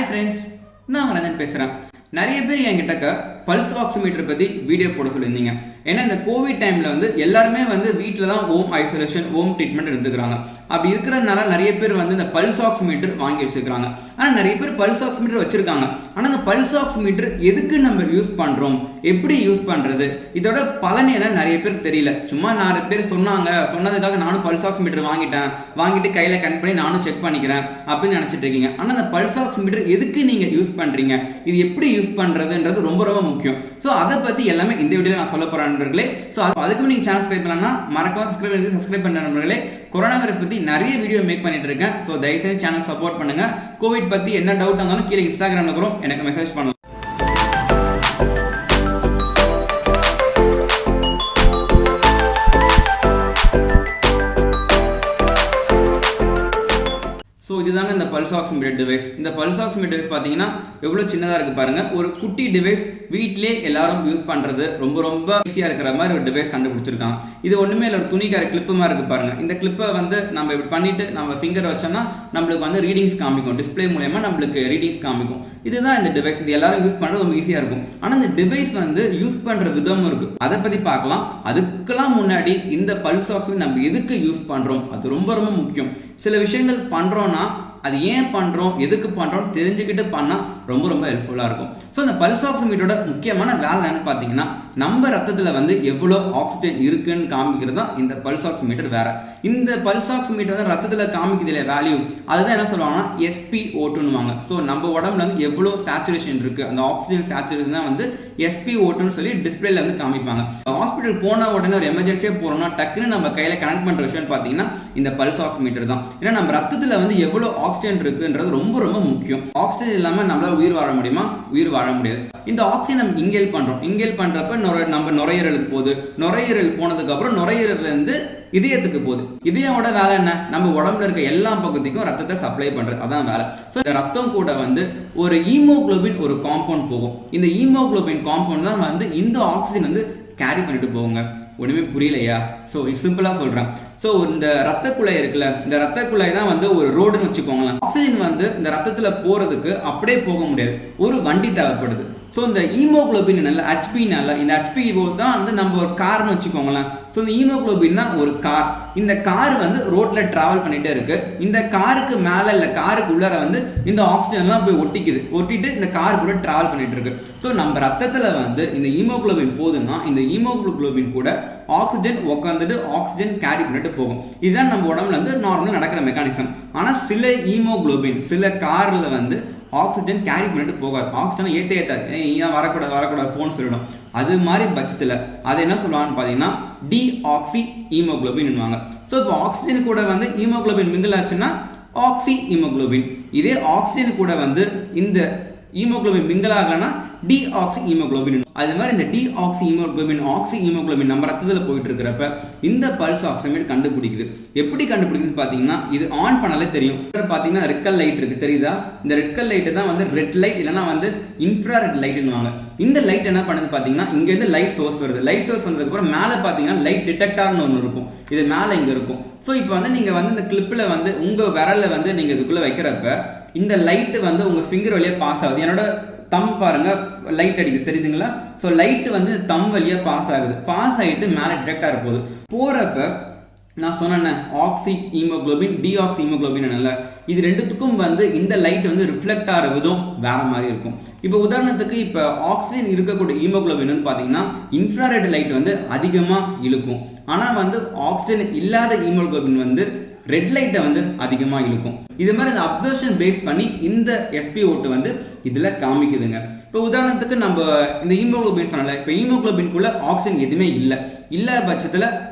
Friends, நான் ரஞ்சன் பேசுகிறேன். நிறைய பேர் என்கிட்ட பல்ஸ் ஆக்சிமீட்டர் பற்றி வீடியோ போட சொல்லியிருந்தீங்க. ஏன்னா இந்த கோவிட் டைமில் வந்து எல்லாருமே வந்து வீட்டில் தான் ஹோம் ஐசோலேஷன் ஹோம் ட்ரீட்மெண்ட் எடுத்துக்கிறாங்க. அப்படி இருக்கிறதுனால நிறைய பேர் வந்து இந்த பல்ஸ் ஆக்சிமீட்டர் வாங்கி வச்சுக்கிறாங்க. ஆனால் நிறைய பேர் பல்ஸ் ஆக்சிமீட்டர் வச்சுருக்காங்க. ஆனால் இந்த பல்ஸ் ஆக்சிமீட்டர் எதுக்கு நம்ம யூஸ் பண்ணுறோம், எப்படி யூஸ் பண்ணுறது, இதோட பலன் என்ன நிறைய பேருக்கு தெரியல. சும்மா நிறைய பேர் சொன்னதுக்காக நானும் பல்ஸ் ஆக்சிமீட்டர் வாங்கிட்டு கையில் கனெக்ட் பண்ணி நானும் செக் பண்ணிக்கிறேன் அப்படின்னு நினச்சிட்டு இருக்கீங்க. ஆனால் இந்த பல்ஸ் ஆக்சிமீட்டர் எதுக்கு நீங்கள் யூஸ் பண்ணுறீங்க, இது எப்படி யூஸ் பண்ணுறதுன்றது ரொம்ப ரொம்ப முக்கியம். ஸோ அதை பற்றி எல்லாமே இந்த வீடியோவில் நான் சொல்ல போகிறேன் நண்பர்களே. ஸோ அதுக்கு நீங்கள் சேனல் சப்ஸ்கிரைப் பண்ணலன்னா மறக்காம சப்ஸ்கிரைப் பண்ண நண்பர்களே. கொரோனா வைரஸ் பற்றி நிறைய வீடியோ மேக் பண்ணிட்டு இருக்கேன். ஸோ தயவுசெய்து சேனல் சப்போர்ட் பண்ணுங்க. கோவிட் பற்றி என்ன டவுட் இருந்தாலும் கீழே இன்ஸ்டாகிராமில் கூட எனக்கு மெசேஜ் பண்ணலாம். ஸோ இதுதாங்க இந்த பல்ஸ் ஆக்சிமீட்டர் டிவைஸ். இந்த பல்ஸ் ஆக்சிமீட்டர் டிவைஸ் பார்த்தீங்கன்னா எவ்வளோ சின்னதாக இருக்குது பாருங்க. ஒரு குட்டி டிவைஸ் வீட்டிலே எல்லாரும் யூஸ் பண்ணுறது ரொம்ப ரொம்ப ஈஸியாக இருக்கிற மாதிரி ஒரு டிவைஸ் கண்டுபிடிச்சிருக்காங்க. இது ஒன்றுமே இல்லை, ஒரு துணிக்கார கிளிப்பு மாதிரி இருக்குது பாருங்க. இந்த கிளிப்பை வந்து நம்ம இப்படி பண்ணிட்டு நம்ம ஃபிங்கரை வச்சோம்னா நம்மளுக்கு வந்து ரீடிங்ஸ் காமிக்கும். டிஸ்பிளே மூலமா நம்மளுக்கு ரீடிங்ஸ் காமிக்கும். இதுதான் இந்த டிவைஸ். இது எல்லாரும் யூஸ் பண்ணுறது ரொம்ப ஈஸியாக இருக்கும். ஆனால் இந்த டிவைஸ் வந்து யூஸ் பண்ணுற விதமும் இருக்குது. அதை பற்றி பார்க்கலாம். அதுக்கெல்லாம் முன்னாடி இந்த பல்ஸ் ஆக்சிமீட்டர் நம்ம எதுக்கு யூஸ் பண்ணுறோம், அது ரொம்ப ரொம்ப முக்கியம். சில விஷயங்கள் பண்ணுறோன்னா அது ஏன் பண்ணுறோம், எதுக்கு பண்ணுறோம் தெரிஞ்சுக்கிட்டு பண்ணால் ரொம்ப ரொம்ப ஹெல்ப்ஃபுல்லாக இருக்கும். ஸோ இந்த பல்ஸ் ஆக்சிமீட்டரோட முக்கியமான வேலை என்னன்னு பார்த்தீங்கன்னா, நம்ம ரத்தத்தில் வந்து எவ்வளோ ஆக்சிஜன் இருக்குன்னு காமிக்கிறது தான் இந்த பல்ஸ் ஆக்சிமீட்டர். வேற இந்த பல்ஸ் ஆக்சிமீட்டர் வந்து ரத்தத்தில் காமிக்குது இல்லையா வேல்யூ, அதுதான் என்ன சொல்லுவாங்கன்னா SpO2ன்னுவாங்க. ஸோ நம்ம உடம்புல வந்து எவ்வளோ சேச்சுரேஷன் இருக்குது, அந்த ஆக்சிஜன் சேச்சுரேஷன் தான் வந்து SpO2ன்னு சொல்லி டிஸ்பிளேல வந்து காமிப்பாங்க. ஹாஸ்பிட்டல் போன உடனே ஒரு எமர்ஜென்சியாக போகிறோம்னா டக்குன்னு நம்ம கையில் கனெக்ட் பண்ணுற விஷயம்னு பார்த்தீங்கன்னா இந்த பல்ஸ் ஆக்சிமீட்டர் தான். ஏன்னா நம்ம ரத்தத்தில் வந்து எவ்வளோ ஆக்சிஜன் இருக்குன்றது ரொம்ப ரொம்ப முக்கியம். ஆக்சிஜன் இல்லாம நம்மளால உயிர் வாழ முடியுமா? உயிர் வாழ முடியாது. இந்த ஆக்சிஜன் நம்ம இன்ஹேல் பண்றோம். இன்ஹேல் பண்றப்ப நம்ம நுரையீரலுக்கு போகுது. நுரையீரல் போனதுக்கு அப்புறம் நுரையீரல்ல இருந்து இதயத்துக்கு போகுது. இதயோட வேலை என்ன? நம்ம உடம்புல இருக்க எல்லா பகுதிக்கும் ரத்தத்தை சப்ளை பண்றது, அதான் வேலை. ஸோ இந்த ரத்தம் கூட வந்து ஒரு ஹீமோகுளோபின் ஒரு காம்பவுண்ட் போகும். இந்த ஹீமோகுளோபின் காம்பவுண்ட் தான் வந்து இந்த ஆக்சிஜன் வந்து கேரி பண்ணிட்டு போகுங்க. ஒண்ணுமே புரியலையா? ஸோ சிம்பிளா சொல்றேன். ஸோ இந்த ரத்த குழாய் இருக்குல்ல, இந்த ரத்த குழாய் தான் வந்து ஒரு ரோடுன்னு வச்சுக்கோங்களேன். ஆக்சிஜன் வந்து இந்த ரத்தத்துல போறதுக்கு அப்படியே போக முடியாது, ஒரு வண்டி தேவைப்படுது. ஸோ இந்த ஹீமோகுளோபின் ஹெச்பினால, இந்த ஹெச்பிஓ தான் வந்து நம்ம ஒரு கார்னு வச்சுக்கோங்களேன். ஸோ இந்த ஹீமோகுளோபின் தான் ஒரு கார். இந்த கார் வந்து ரோட்ல டிராவல் பண்ணிட்டே இருக்கு. இந்த காருக்கு மேல இல்ல காருக்கு உள்ளார வந்து இந்த ஆக்சிஜன்லாம் போய் ஒட்டிட்டு இந்த கார் கூட டிராவல் பண்ணிட்டு இருக்கு. ஸோ நம்ம ரத்தத்துல வந்து இந்த ஹீமோகுளோபின் போகுதுன்னா இந்த ஹீமோகுளோபின் கூட ஆக்சிஜன் உட்காந்துட்டு ஆக்சிஜன் கேரி பண்ணிட்டு போகும். இதுதான் நம்ம உடம்புல வந்து நார்மலா நடக்கிற மெக்கானிசம். ஆனா சில ஹீமோகுளோபின் சில கார்ல வந்து ஆக்சிஜன் கேரி பண்ணிட்டு போகாது. ஆக்சிஜன் ஏற்றாது, வரக்கூடாது போன்னு சொல்லிடும். அது மாதிரி பட்சத்தில் அதை என்ன சொல்லுவாங்கன்னு பார்த்தீங்கன்னா டிஆக்சி ஹீமோகுளோபின். ஸோ இப்போ ஆக்சிஜன் கூட வந்து ஹீமோகுளோபின் மிங்கிள் ஆச்சுன்னா ஆக்சி ஹீமோகுளோபின். இதே ஆக்சிஜன் கூட வந்து இந்த ஹீமோகுளோபின் மிங்கிள் ஆகலன்னா டிஆக்சி ஹீமோகுளோபின். அது மாதிரி இந்த டிஆக்சி ஹீமோகுளோபின் ஆக்சி ஹீமோகுளோபின் நம்ம ரத்தத்தில் போயிட்டு இருக்கிறப்ப இந்த பல்ஸ் ஆக்சிமீட்டர் கண்டுபிடிக்குது. எப்படி கண்டுபிடிக்குதுன்னு பார்த்தீங்கன்னா, இது ஆன் பண்ணாலே தெரியும். பார்த்தீங்கன்னா ரெட் கலர் லைட் இருக்கு, தெரியுதா? இந்த ரெட் கலர் லைட் தான் வந்து ரெட் லைட் இல்லைன்னா வந்து இன்ஃப்ராரெட் லைட்னுவாங்க. இந்த லைட் என்ன பண்ணுது பார்த்தீங்கன்னா, இங்கேருந்து லைட் சோர்ஸ் வருது. லைட் சோர்ஸ் வந்ததுக்கப்புறம் மேலே பார்த்தீங்கன்னா லைட் டிடெக்டார்னு ஒன்று இருக்கும். இது மேலே இங்கே இருக்கும். ஸோ இப்போ வந்து நீங்கள் வந்து இந்த கிளிப்பில் வந்து உங்கள் விரலில் வந்து நீங்கள் இதுக்குள்ளே வைக்கிறப்ப இந்த லைட்டு வந்து உங்கள் ஃபிங்கர் வழியாக பாஸ் ஆகுது. என்னோட தம் பாருங்க, லைட் அடிக்குது, தெரியுதுங்களா? ஸோ லைட் வந்து தம் வழியாக பாஸ் ஆகுது. பாஸ் ஆகிட்டு மேலே டிடெக்ட் ஆக போகிறப்ப நான் சொன்னேன் ஆக்சி ஹீமோகுளோபின் டிஆக்சி ஹீமோகுளோபின் இல்லை, இது ரெண்டுத்துக்கும் வந்து இந்த லைட் வந்து ரிஃப்ளெக்ட் ஆகிற விதம் வேற மாதிரி இருக்கும். இப்போ உதாரணத்துக்கு இப்போ ஆக்சிஜன் இருக்கக்கூடிய ஹீமோகுளோபின் வந்து பார்த்தீங்கன்னா இன்ஃப்ராரெட் லைட் வந்து அதிகமாக இழுக்கும். ஆனால் வந்து ஆக்சிஜன் இல்லாத ஹீமோகுளோபின் வந்து ரெட் லைட்டை வந்து அதிகமாக இழுக்கும். இது மாதிரி இந்த அப்சர்வேஷன் பேஸ் பண்ணி இந்த SpO2 வந்து இதில் காமிக்குதுங்க. இப்போ உதாரணத்துக்கு நம்ம இந்த ஹீமோகுளோபின் சொன்னால, இப்போ ஹீமோகுளோபின்குள்ள ஆக்சிஜன் எதுவுமே இல்லை பட்சத்தில்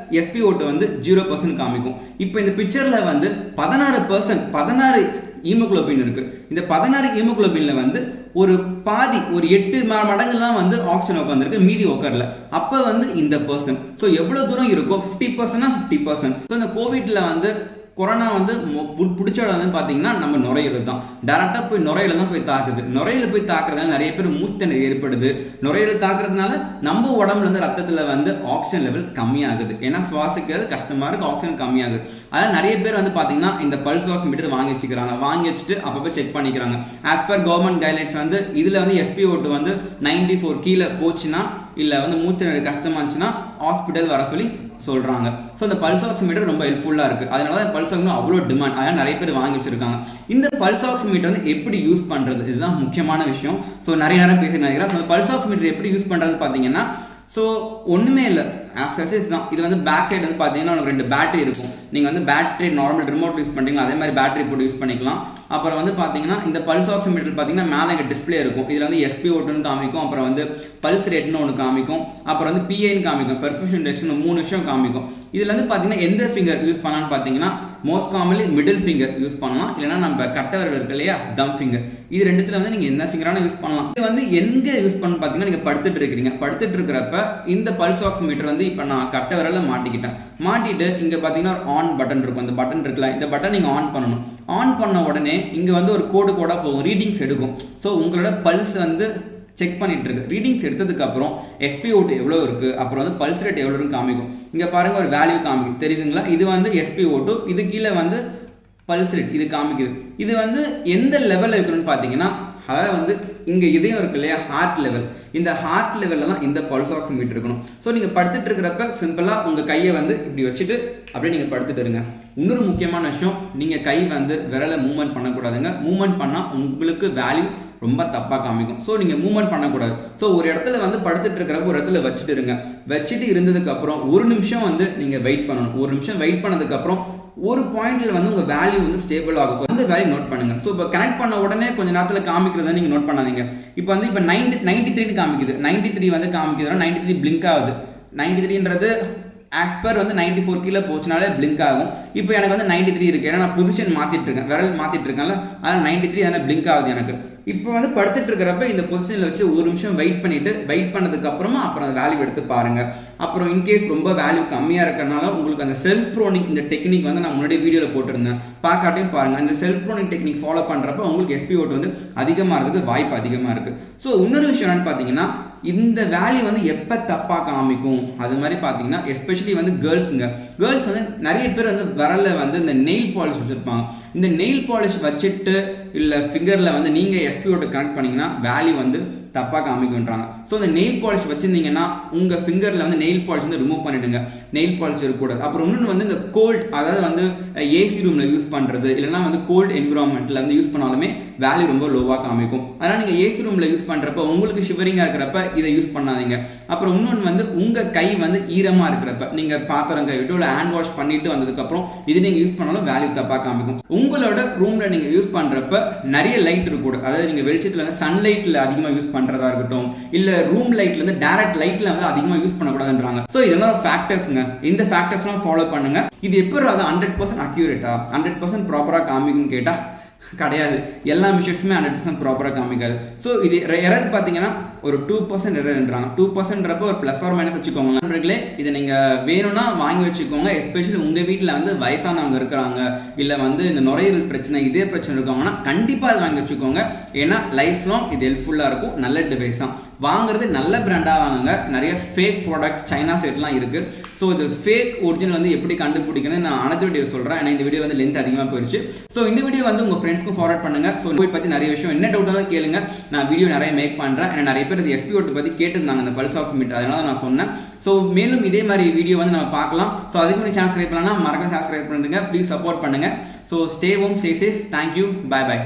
SpO2 வந்து 0% காமிக்கும். இப்போ இந்த பிக்சரில் வந்து 16 ஹீமோகுளோபின் இருக்கு. இந்த 16 ஹீமோகுளோபின்ல வந்து ஒரு பாதி, ஒரு 8 மடங்குலாம் வந்து ஆக்சிஜன் உட்காந்துருக்கு, மீதி உட்காரல. அப்போ வந்து இந்த பர்சன் ஸோ எவ்வளோ தூரம் இருக்கும்? 50%னா 50%. ஸோ இந்த கோவிட்ல வந்து கொரோனா வந்து பிடிச்ச இடம் வந்து பார்த்தீங்கன்னா நம்ம நுரையீரல் தான். டேரெக்டாக போய் நுரையீரல் தான் போய் தாக்குது. நுரையீரல் போய் தாக்குறதுனால நிறைய பேர் மூச்சுத்திணறல் ஏற்படுது. நுரையீரல் தாக்குறதுனால நம்ம உடம்புல வந்து ரத்தத்தில் வந்து ஆக்சிஜன் லெவல் கம்மியாகுது. ஏன்னா சுவாசிக்கிறது கஷ்டமாக இருக்குது, ஆக்சிஜன் கம்மியாகுது. அதனால் நிறைய பேர் வந்து பார்த்தீங்கன்னா இந்த பல்ஸ் ஆக்சிமீட்டர் வாங்கி வச்சுக்கிறாங்க. வாங்கி வச்சுட்டு அப்பப்போ செக் பண்ணிக்கிறாங்க. ஆஸ் பர் கவர்மெண்ட் கைட்லைன்ஸ் வந்து இதில் வந்து SpO2 வந்து 94 கீழே போச்சுன்னா இல்லை வந்து மூச்சுத்திணறல் கஷ்டமாச்சுன்னா ஹாஸ்பிட்டல் வர சொல்லி சொல்கிறாங்க. ஸோ இந்த பல்ஸ் ஆக்சிமீட்டர் ரொம்ப ஹெல்ப்ஃபுல்லாக இருக்குது. அதனால தான் பல்ஸ் ஆக்சிமீட்டர் அவ்வளோ டிமாண்ட். அதனால் நிறைய பேர் வாங்கி வச்சிருக்காங்க. இந்த பல்ஸ் ஆக்சிமீட்டர் வந்து எப்படி யூஸ் பண்ணுறது, இதுதான் முக்கியமான விஷயம். ஸோ நிறைய நேரம் பேசி நினைக்கிறேன். ஸோ பல்ஸ் ஆக்சிமீட்டர் எப்படி யூஸ் பண்ணுறது பார்த்தீங்கன்னா, ஸோ ஒன்றுமே இல்லை, ஆக்சசரிஸ் தான். இது வந்து பேக் சைடு வந்து பார்த்தீங்கன்னா உங்களுக்கு 2 பேட்டரி இருக்கும். நீங்கள் வந்து பேட்டரி நார்மல் ரிமோட் யூஸ் பண்ணுறீங்களா அதே மாதிரி பேட்டரி போட்டு யூஸ் பண்ணிக்கலாம். அப்புறம் வந்து பார்த்தீங்கன்னா இந்த பல்ஸ் ஆக்சிமீட்டர் பார்த்தீங்கன்னா மேலே இங்கே டிஸ்பிளே இருக்கும். இதில் வந்து SpO2 காமிக்கும், அப்புறம் வந்து பல்ஸ் ரேட்னு ஒன்று காமிக்கும், அப்புறம் வந்து PIன்னு காமிக்கும், பெர்ஃபியூஷன் இண்டெக்ஸ்னு 3 விஷயம் காமிக்கும். இதில் வந்து பார்த்தீங்கன்னா எந்த ஃபிங்கர் யூஸ் பண்ணலான்னு பார்த்தீங்கன்னா most commonly middle finger use பண்ணலாம். இல்லைனா நம்ம கட்டவர் இருக்கு இல்லையா, தம் ஃபிங்கர். இது ரெண்டுத்துல வந்து நீங்கள் எந்த ஃபிங்கரான யூஸ் பண்ணலாம். இது வந்து எங்கே யூஸ் பண்ணு பார்த்தீங்கன்னா நீங்கள் படுத்துட்டு இருக்கிறீங்க. படுத்துட்டு இருக்கிறப்ப இந்த பல்ஸ் ஆக்சிமீட்டர் வந்து இப்போ நான் கட்டவரில் மாட்டிட்டு இங்கே பார்த்தீங்கன்னா ஒரு ஆன் பட்டன் இருக்கும். அந்த பட்டன் இருக்குல்ல, இந்த பட்டன் நீங்கள் ஆன் பண்ணணும். ஆன் பண்ண உடனே இங்கே வந்து ஒரு கோடாக போகும், ரீடிங்ஸ் எடுக்கும். ஸோ உங்களோட பல்ஸ் வந்து செக் பண்ணிட்டு இருக்கு. ரீடிங்ஸ் எடுத்ததுக்கு அப்புறம் SpO2 எவ்வளோ இருக்கு, அப்புறம் வந்து பல்ஸ் ரேட் எவ்வளோ இருக்குன்னு காமிக்கும். இங்கே பாருங்க ஒரு வேல்யூ காமிக்கும், தெரியுதுங்களா? இது வந்து SpO2, இது கீழே வந்து பல்ஸ் ரேட் இது காமிக்குது. இது வந்து எந்த லெவலில் இருக்கணும்னு பார்த்தீங்கன்னா, அதாவது வந்து இங்கே இதயம் இருக்கு இல்லையா, ஹார்ட் லெவல். இந்த ஹார்ட் லெவலில் தான் இந்த பல்ஸ் ஆக்சிமீட்டர் இருக்கணும். ஸோ நீங்கள் படுத்துட்டு இருக்கிறப்ப சிம்பிளாக உங்கள் கையை வந்து இப்படி வச்சுட்டு அப்படியே நீங்கள் படுத்துட்டு இருங்க. இன்னொரு முக்கியமான விஷயம், நீங்கள் கை வந்து விரலை மூவ்மெண்ட் பண்ணக்கூடாதுங்க. மூவ்மெண்ட் பண்ணால் உங்களுக்கு வேல்யூ ரொம்ப தப்பாக காமிக்கும். ஸோ நீங்கள் மூவ்மெண்ட் பண்ணக்கூடாது. ஸோ ஒரு இடத்துல வந்து படுத்துட்டு இருக்கிறப்ப ஒரு இடத்துல வச்சுட்டு இருங்க. வச்சுட்டு இருந்ததுக்கப்புறம் 1 நிமிஷம் வந்து நீங்கள் வெயிட் பண்ணணும். 1 நிமிஷம் வெயிட் பண்ணதுக்கப்புறம் ஒரு பாயிண்ட்ல வந்து உங்கள் வேல்யூ வந்து ஸ்டேபிள் ஆகும். அந்த வேல்யூ நோட் பண்ணுங்க. ஸோ இப்போ கனெக்ட் பண்ண உடனே கொஞ்சம் நேரத்தில் காமிக்கிறத நீங்கள் நோட் பண்ணாதீங்க. இப்போ வந்து இப்போ 93 காமிக்குது. 93 வந்து காமிக்குதுன்னா 93 பிளிங்க் ஆகுது. 93ன்றது ஆஸ்பர் வந்து 94 கீழே போச்சுனாலே பிளிங்க் ஆகும். இப்போ எனக்கு வந்து 93 இருக்கு, ஏன்னா நான் பொசிஷன் மாற்றிட்டு இருக்கேன், விரல் மாற்றிட்டு இருக்கேன்ல, அதனால் 93 அதனால் பிளிங்க் ஆகுது எனக்கு. இப்போ வந்து படுத்துட்டு இருக்கிறப்ப இந்த பொசிஷனில் வச்சு 1 நிமிஷம் வெயிட் பண்ணிட்டு வெயிட் பண்ணதுக்கு அப்புறமா அப்புறம் அந்த வேல்யூ எடுத்து பாருங்க. அப்புறம் இன்கேஸ் ரொம்ப வேல்யூ கம்மியாக இருக்கிறனால உங்களுக்கு அந்த செல்ஃப் ப்ரோனிங் இந்த டெக்னிக் வந்து நான் முன்னாடி வீடியோவில் போட்டிருந்தேன், பார்க்காட்டையும் பாருங்க. அந்த செல்ஃப் ப்ரோனிங் டெக்னிக் ஃபாலோ பண்ணுறப்ப உங்களுக்கு SpO2 வந்து அதிகமாகிறதுக்கு வாய்ப்பு அதிகமாக இருக்கு. ஸோ இன்னொரு விஷயம் என்னன்னு பார்த்தீங்கன்னா, இந்த வேல்யூ வந்து எப்போ தப்பாக காமிக்கும் அது மாதிரி பார்த்தீங்கன்னா, எஸ்பெஷலி வந்து கேர்ள்ஸ் வந்து நிறைய பேர் வந்து விரல்ல வந்து இந்த நெயில் பாலிஷ் வச்சுருப்பாங்க. இந்த நெயில் பாலிஷ் வச்சுட்டு இல்லை ஃபிங்கரில் வந்து நீங்கள் SpO2 கனெக்ட் பண்ணிங்கன்னா வேல்யூ வந்து தப்பாக காமிக்குன்றாங்க. ஸோ இந்த நெயில் பாலிஷ் வச்சுருந்தீங்கன்னா உங்கள் ஃபிங்கரில் வந்து நெயில் பாலிஷ் வந்து ரிமூவ் பண்ணிவிடுங்க. நெயில் பாலிஷ் இருக்கக்கூடாது. அப்புறம் இன்னொன்று வந்து இந்த கோல்ட், அதாவது வந்து AC ரூமில் யூஸ் பண்ணுறது இல்லைனா வந்து கோல்ட் என்விரான்மெண்ட்டில் வந்து யூஸ் பண்ணாலுமே வேல்யூ ரொம்ப லோவாக காமிக்கும். அதனால் நீங்கள் AC ரூமில் யூஸ் பண்ணுறப்ப உங்களுக்கு ஷிவரிங்காக இருக்கிறப்ப இதை யூஸ் பண்ணாதீங்க. அப்புறம் இன்னொன்று வந்து உங்கள் கை வந்து ஈரமாக இருக்கிறப்ப நீங்கள் பாத்திரம் கை விட்டு இல்லை ஹேண்ட் வாஷ் பண்ணிட்டு வந்ததுக்கப்புறம் இது நீங்கள் யூஸ் பண்ணாலும் வேல்யூ தப்பாக காமிக்கும். உங்களோட ரூமில் நீங்கள் யூஸ் பண்ணுறப்ப நிறைய லைட் இருக்கக்கூடாது. அதாவது நீங்கள் வெளிச்சத்தில் வந்து சன்லைட்டில் அதிகமாக யூஸ் பண்ணுறதா இருக்கட்டும், இல்லை ரூம் லைட்ல இருந்து டைரக்ட் லைட்ல வந்து அதிகமாக யூஸ் பண்ணக்கூடாதுன்றாங்க. ஸோ இதெல்லாம் ஃபேக்டர்ஸ்ங்க. இந்த ஃபேக்டர்ஸ்லாம் ஃபாலோ பண்ணுங்க. இது எப்படி அது 100% அக்யூரேட்டா 100% ப்ராப்பராக காமிக்குன்னு கேட்டால் கிடையாது. எல்லா மிஷின்ஸுமே 100% ப்ராப்பராக காமிக்காது. ஸோ இது எரர் பார்த்தீங்கன்னா ஒரு 2% எரர்ன்றாங்க. 2%ன்றப்போ ஒரு ப்ளஸ் ஆர் மைனஸ் வச்சுக்கோங்க. நண்பர்களே, இதை நீங்கள் வேணும்னா வாங்கி வச்சுக்கோங்க. எஸ்பெஷலி உங்கள் வீட்டில் வந்து வயசானவங்க இருக்கிறாங்க, இல்லை வந்து இந்த நுரையீரல் பிரச்சனை இதே பிரச்சனை இருக்காங்கன்னா கண்டிப்பாக அதை வாங்கி வச்சுக்கோங்க. ஏன்னா லைஃப் லாங் இது ஹெல்ப்ஃபுல்லாக இருக்கும். நல்ல டிவைஸ் தான். வாங்குறது நல்ல பிராண்டாக வாங்குங்க. நிறைய ஃபேக் ப்ராடக்ட் சைனா சைட்லாம் இருக்குது. ஸோ இது ஃபேக் ஒரிஜினல் வந்து எப்படி கண்டுபிடிக்கணும்னு நான் அடுத்த வீடியோ சொல்கிறேன். ஏன்னா இந்த வீடியோ வந்து லென்த் அதிகமாக போயிடுச்சு. ஸோ இந்த வீடியோ வந்து உங்கள் ஃப்ரெண்ட்ஸ்க்கும் ஃபார்வர்ட் பண்ணுங்கள். ஸோ போய் பற்றி நிறைய விஷயம் என்ன டவுட்டாலும் கேளுங்க. நான் வீடியோ நிறைய மேக் பண்ணுறேன். ஏன்னா நிறைய பேர் இது SpO2 பற்றி கேட்டிருந்தாங்க இந்த பல்ஸ் ஆக்சிமீட்டர், அதனால நான் சொன்னேன். ஸோ மேலும் இதே மாதிரி வீடியோ வந்து நம்ம பார்க்கலாம். ஸோ அதுக்கு முன்னாடி சப்ஸ்கிரைப் பண்ணலாம், மறக்காம சப்ஸ்கிரைப் பண்ணுங்க. ப்ளீஸ் சப்போர்ட் பண்ணுங்கள். So stay home, stay safe. Thank you, bye by.